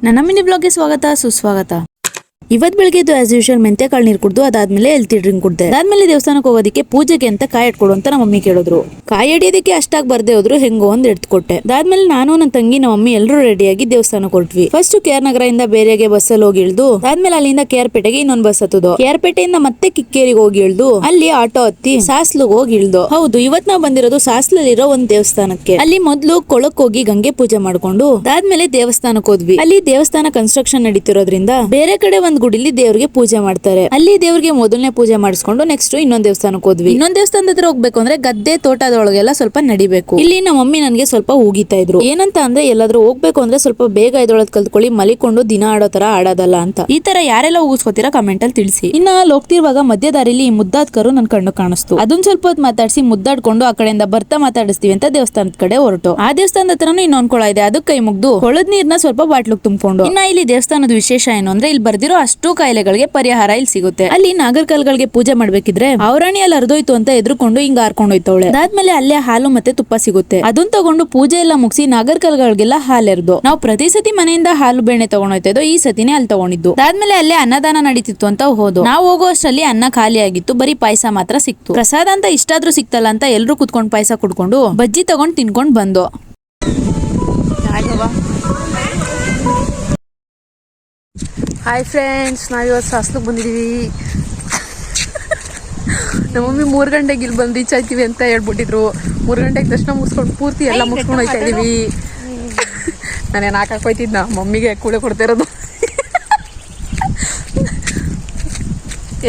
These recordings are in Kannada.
ನನ್ನ ಮಿನಿ ಬ್ಲಾಗ್ಗೆ ಸ್ವಾಗತ ಸುಸ್ವಾಗತ. ಇವತ್ ಬೆಳಗ್ಗೆ ಆಸ್ ಯೂಶುವಲ್ ಮೆಂತೆ ಕಾಳು ನೀರು ಕುಡ್ದು ಅದಾದ್ಮೇಲೆ ಹೆಲ್ತಿ ಡ್ರಿಂಕ್ ಕುಡ್ದೆ. ಅದಾದ್ಮೇಲೆ ದೇವಸ್ಥಾನಕ್ಕೆ ಹೋಗೋದಕ್ಕೆ ಪೂಜೆಗೆ ಅಂತ ಕಾಯಿ ಇಟ್ಕೊಡು ಅಂತ ನಮ್ಮ ಮಮ್ಮಿ ಕೇಳಿದ್ರು. ಕಾಯಿ ಹಿಡಿಯೋದಕ್ಕೆ ಅಷ್ಟಾಗಿ ಬರ್ದೆ ಹೋದ್ರು ಹೆಂಗೋ ಒಂದ್ ಎಡ್ಕೊಟ್ಟೆ. ಅದಾದ್ಮೇಲೆ ನಾನು ನನ್ನ ತಂಗಿ ನಮ್ಮ ಮಮ್ಮಿ ಎಲ್ಲರೂ ರೆಡಿಯಾಗಿ ದೇವಸ್ಥಾನಕ್ಕೆ ಹೊರಟ್ವಿ. ಫಸ್ಟ್ KR ನಗರದಿಂದ ಬೇರೆಗೆ ಬಸ್ಸಲ್ಲಿ ಹೋಗಿ ಇಳ್ದು ಅದಾದ್ಮೇಲೆ ಅಲ್ಲಿಂದ KR ಪೇಟೆಗೆ ಇನ್ನೊಂದು ಬಸ್ ಹತ್ತದು. KR ಪೇಟೆಯಿಂದ ಮತ್ತೆ ಕಿಕ್ಕೇರಿಗೆ ಹೋಗಿ ಇಳ್ದು ಅಲ್ಲಿ ಆಟೋ ಹತ್ತಿ ಸಾಸ್ಲುಗ್ ಹೋಗಿ ಇಳ್ದು. ಹೌದು, ಇವತ್ ನಾವ್ ಬಂದಿರೋದು ಸಾಸ್ಲಲ್ಲಿರೋ ಒಂದ್ ದೇವಸ್ಥಾನಕ್ಕೆ. ಅಲ್ಲಿ ಮೊದ್ಲು ಕೊಳಕ್ ಹೋಗಿ ಗಂಗೆ ಪೂಜೆ ಮಾಡ್ಕೊಂಡು ಅದಾದ್ಮೇಲೆ ದೇವಸ್ಥಾನಕ್ಕೆ ಹೋದ್ವಿ. ಅಲ್ಲಿ ದೇವಸ್ಥಾನ ಕನ್ಸ್ಟ್ರಕ್ಷನ್ ನಡೀತಿರೋದ್ರಿಂದ ಬೇರೆ ಕಡೆ ಒಂದ್ ಗುಡಿಲಿ ದೇವ್ರಿಗೆ ಪೂಜೆ ಮಾಡ್ತಾರೆ. ಅಲ್ಲಿ ದೇವ್ರಿಗೆ ಮೊದಲನೇ ಪೂಜೆ ಮಾಡಿಸ್ಕೊಂಡು ನೆಕ್ಸ್ಟ್ ಇನ್ನೊಂದ್ ದೇವಸ್ಥಾನಕ್ಕೆ ಹೋದ್ವಿ. ಇನ್ನೊಂದ್ ದೇವಸ್ಥಾನದ ಹತ್ರ ಹೋಗ್ಬೇಕು ಅಂದ್ರೆ ಗದ್ದೆ ತೋಟದೊಳಗೆಲ್ಲ ಸ್ವಲ್ಪ ನಡಿಬೇಕು. ಇಲ್ಲಿ ನಮ್ಮ ಮಮ್ಮಿ ನನ್ಗೆ ಸ್ವಲ್ಪ ಹೋಗಿತಾ ಇದ್ರು. ಏನಂತ ಅಂದ್ರೆ ಎಲ್ಲಾದ್ರೂ ಹೋಗ್ಬೇಕು ಅಂದ್ರೆ ಸ್ವಲ್ಪ ಬೇಗ ಎದ್ದೊಳದ್ ಕಲ್ತ್ಕೊಳ್ಳಿ, ಮಲಿಕೊಂಡು ದಿನ ಆಡೋ ತರ ಆಡೋದಲ್ಲ ಅಂತ. ಈ ತರ ಯಾರೆಲ್ಲ ಊಗಿಸ್ಕೊತೀರಾ ಕಮೆಂಟ್ ಅಲ್ಲಿ ತಿಳಿಸಿ. ಇನ್ನ ಅಲ್ಲಿ ಹೋಗ್ತಿರುವಾಗ ಮಧ್ಯ ದಾರಿಲಿ ಈ ಮುದ್ದಾದ್ ಕರು ನನ್ ಕಣ್ಣು ಕಾಣಿಸ್ತು. ಅದನ್ನ ಸ್ವಲ್ಪ ಹೊತ್ತು ಮಾತಾಡಿಸಿ ಮುದ್ದಾಡ್ಕೊಂಡು ಆ ಕಡೆಯಿಂದ ಬರ್ತಾ ಮಾತಾಡಿಸ್ತೀವಿ ಅಂತ ದೇವಸ್ಥಾನದ ಕಡೆ ಹೊರಟು. ಆ ದೇವಸ್ಥಾನದ ಹತ್ರನೂ ಇನ್ನೊಂದ್ ಕೊಳ ಇದೆ, ಅದಕ್ಕೆ ಕೈ ಮುಗ್ದು ಕೊಳದ್ ನೀರ್ನ ಸ್ವಲ್ಪ ಬಾಟ್ಲಿಗೆ ತುಂಬಿಕೊಂಡು. ಇನ್ನ ಇಲ್ಲಿ ದೇವಸ್ಥಾನದ ವಿಶೇಷ ಏನು ಅಂದ್ರೆ ಇಲ್ಲಿ ಬರ್ದಿರೋ ಅಷ್ಟು ಕಾಯಿಲೆಗಳಿಗೆ ಪರಿಹಾರ ಇಲ್ಲಿ ಸಿಗುತ್ತೆ. ಅಲ್ಲಿ ನಾಗರಕಲ್ಗಳಿಗೆ ಪೂಜೆ ಮಾಡ್ಬೇಕಿದ್ರೆ ಅವರಾಣಿ ಅಲ್ಲಿ ಅರ್ಧೋಯ್ತು ಅಂತ ಎದ್ರುಕೊಂಡು ಹಿಂಗ ಹಾರ್ಕೊಂಡು ಹೋಯ್ತವಳೆ. ಅದಾದ್ಮೇಲೆ ಅಲ್ಲೇ ಹಾಲು ಮತ್ತೆ ತುಪ್ಪ ಸಿಗುತ್ತೆ. ಅದನ್ನ ತಗೊಂಡು ಪೂಜೆ ಎಲ್ಲ ಮುಗಿಸಿ ನಾಗರಕಲ್ಗಳಿಗೆಲ್ಲ ಹಾಲು ಎರ್ದು ನಾವು ಪ್ರತಿ ಸತಿ ಮನೆಯಿಂದ ಹಾಲು ಬೆಣ್ಣೆ ತಗೊಂಡೋಯ್ತಾ ಇದ್ದೋ, ಈ ಸತಿನೇ ಅಲ್ಲಿ ತಗೊಂಡಿದ್ದು. ಅದಾದ್ಮೇಲೆ ಅಲ್ಲೇ ಅನ್ನದಾನ ನಡೀತಿತ್ತು ಅಂತ ಹೋದು. ನಾವು ಹೋಗೋ ಅಷ್ಟರಲ್ಲಿ ಅನ್ನ ಖಾಲಿ ಆಗಿತ್ತು, ಬರೀ ಪಾಯಸ ಮಾತ್ರ ಸಿಕ್ತು. ಪ್ರಸಾದ ಅಂತ ಇಷ್ಟಾದ್ರೂ ಸಿಕ್ತಲ್ಲ ಅಂತ ಎಲ್ರು ಕುತ್ಕೊಂಡು ಪಾಯಸ ಕುಡ್ಕೊಂಡು ಬಜ್ಜಿ ತಗೊಂಡ್ ತಿನ್ಕೊಂಡ್ ಬಂದು. ಹಾಯ್ ಫ್ರೆಂಡ್ಸ್, ನಾವಿವತ್ತು ಸಾಸ್ಲಿಗೆ ಬಂದಿದ್ದೀವಿ. ನಮ್ಮ ಮಮ್ಮಿ 3 ಗಂಟೆಗೆ ಇಲ್ಲಿ ಬಂದು ರೀಚ್ ಆಯ್ತೀವಿ ಅಂತ ಹೇಳ್ಬಿಟ್ಟಿದ್ರು. 3 ಗಂಟೆಗೆ ದರ್ಶನ ಮುಗಿಸ್ಕೊಂಡು ಪೂರ್ತಿ ಎಲ್ಲ ಮುಗಿಸ್ಕೊಂಡು ಹೋಯ್ತಾ ಇದೀವಿ. ನಾನೇನು ಹಾಕಕ್ಕೆ ಹೋಯ್ತಿದ್ನ ಮಮ್ಮಿಗೆ ಕೂಳೆ ಕೊಡ್ತಿರೋದು.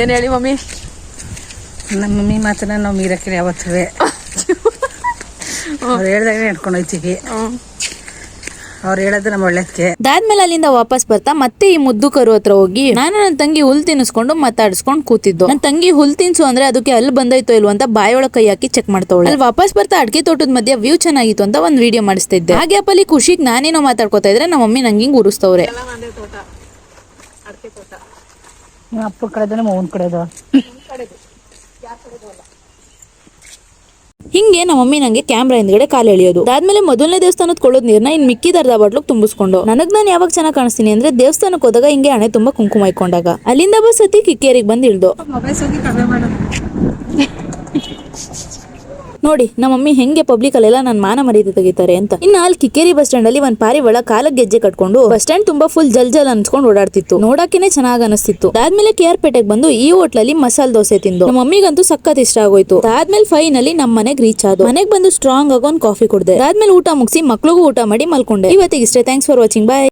ಏನು ಹೇಳಿ ಮಮ್ಮಿ? ನಮ್ಮ ಮಮ್ಮಿ ಮಾತನ್ನ ನಾವು ಮೀರಕ್ಕೆ ಯಾವತ್ತೂ ಅವ್ರು ಹೇಳ್ದಾಗ ಹಿಡ್ಕೊಂಡು ಹೋಯ್ತೀವಿ. ಅವ್ರು ಹೇಳೋದು ನಮ್ಮ ಒಳ್ಳೇದಕ್ಕೆ. ಅದಾದ್ಮೇಲೆ ಅಲ್ಲಿಂದ ವಾಪಸ್ ಬರ್ತಾ ಮತ್ತೆ ಈ ಮುದ್ದು ಕರು ಹತ್ರ ಹೋಗಿ ನಾನು ನನ್ನ ತಂಗಿ ಹುಲ್ ತಿನ್ನಿಸ್ಕೊಂಡು ಮಾತಾಡಿಸ್ಕೊಂಡು ಕೂತಿದ್ದು. ನನ್ನ ತಂಗಿ ಹುಲ್ ತಿನ್ಸು ಅಂದ್ರೆ ಅದಕ್ಕೆ ಅಲ್ಲಿ ಬಂದೈತೋ ಇಲ್ವ ಅಂತ ಬಾಯೊಳಗೆ ಕೈ ಹಾಕಿ ಚೆಕ್ ಮಾಡ್ತಾವಳೆ. ಅಲ್ಲಿ ವಾಪಸ್ ಬರ್ತಾ ಅಡ್ಗೆ ತೋಟದ ಮಧ್ಯ ವ್ಯೂ ಚೆನ್ನಾಗಿತ್ತು ಅಂತ ಒಂದ್ ವಿಡಿಯೋ ಮಾಡಿಸ್ತಾ ಇದ್ದೆ. ಹಾಗೆ ಅಪ್ಪಲ್ಲಿ ಖುಷಿಗೆ ನಾನೇನೋ ಮಾತಾಡ್ಕೋತಾ ಇದ್ರೆ ನಮ್ಮ ಮಮ್ಮಿ ನಂಗೆ ಹಿಂಗ್ ಉರಿಸ್ತವ್ರೆ. ನಿಮ್ಮ ಅಪ್ಪ ಕಡೆದು ನಮ್ಮ ಅವನ ಕಡೆದು ಹಿಂಗೆ ನಮ್ಮ ಮಮ್ಮಿ ನಂಗೆ ಕ್ಯಾಮ್ರಾ ಹಿಂದ್ಗಡೆ ಕಾಲು ಎಳೆಯೋದು. ಅದಾದ್ಮೇಲೆ ಮೊದಲನೇ ದೇವಸ್ಥಾನದ ಕೊಳೋದ್ ನೀರ್ನ ಇನ್ ಮಿಕ್ಕಿದ ಬಾಟ್ಲು ತುಂಬಿಸ್ಕೊಂಡು ನನಗ್ ನಾನು ಯಾವಾಗ ಚೆನ್ನಾಗಿ ಕಾಣಿಸ್ತೀನಿ ಅಂದ್ರೆ ದೇವಸ್ಥಾನಕ್ಕೆ ಹೋದಾಗ ಹಿಂಗೆ ಹಣೆ ತುಂಬಾ ಕುಂಕುಮ ಇಟ್ಕೊಂಡಾಗ. ಅಲ್ಲಿಂದ ಬಸ್ ಹತ್ತಿ ಕಿಕ್ಕೇರಿಗೆ ಬಂದ್ ಇಳ್ದು. ನೋಡಿ ನಮ್ಮ ಮಮ್ಮಿ ಹೆಂಗೆ ಪಬ್ಲಿಕ್ ಅಲ್ಲೆಲ್ಲ ನನ್ನ ಮಾನ ಮರ್ಯಾದೆ ತೆಗಿತಾರೆ ಅಂತ. ಇನ್ನ ಅಲ್ಲಿ ಕಿಕ್ಕೇರಿ ಬಸ್ ಸ್ಟ್ಯಾಂಡ್ ಅಲ್ಲಿ ಒಂದ್ ಪಾರಿವಾಳ ಕಾಲಕ್ಕೆ ಗೆಜ್ಜೆ ಕಟ್ಕೊಂಡು ಬಸ್ ಸ್ಟ್ಯಾಂಡ್ ತುಂಬಾ ಫುಲ್ ಜಲ್ ಅನ್ಸ್ಕೊಂಡು ಓಡಾಡ್ತಿತ್ತು. ನೋಡಾಕೆನೆ ಚೆನ್ನಾಗ್ ಅನಿಸ್ತಿತ್ತು. ಅದಾದ್ಮೇಲೆ KR ಪೇಟೆಗೆ ಬಂದು ಈ ಹೋಟ್ಲಲ್ಲಿ ಮಸಾಲೆ ದೋಸೆ ತಿಂದು ನಮ್ಮ ಮಮ್ಮಿಗಂತೂ ಸಖತ್ ಇಷ್ಟ ಆಗೋಯ್ತು. ಅದಾದ್ಮೇಲೆ ಫೈನಲಿ ನಮ್ಮ ಮನೆಗ್ ರೀಚ್ ಆದ. ಮನೆಗ್ ಬಂದು ಸ್ಟ್ರಾಂಗ್ ಆಗಿ ಒಂದ್ ಕಾಫಿ ಕುಡ್ದೆ. ಅದಾದ್ಮೇಲೆ ಊಟ ಮುಗಿಸಿ ಮಕ್ಳಿಗೂ ಊಟ ಮಾಡಿ ಮಲ್ಕೊಂಡೆ. ಇವತ್ತಿಗೆ ಇಷ್ಟೇ. Thanks for watching. ಬಾಯ್.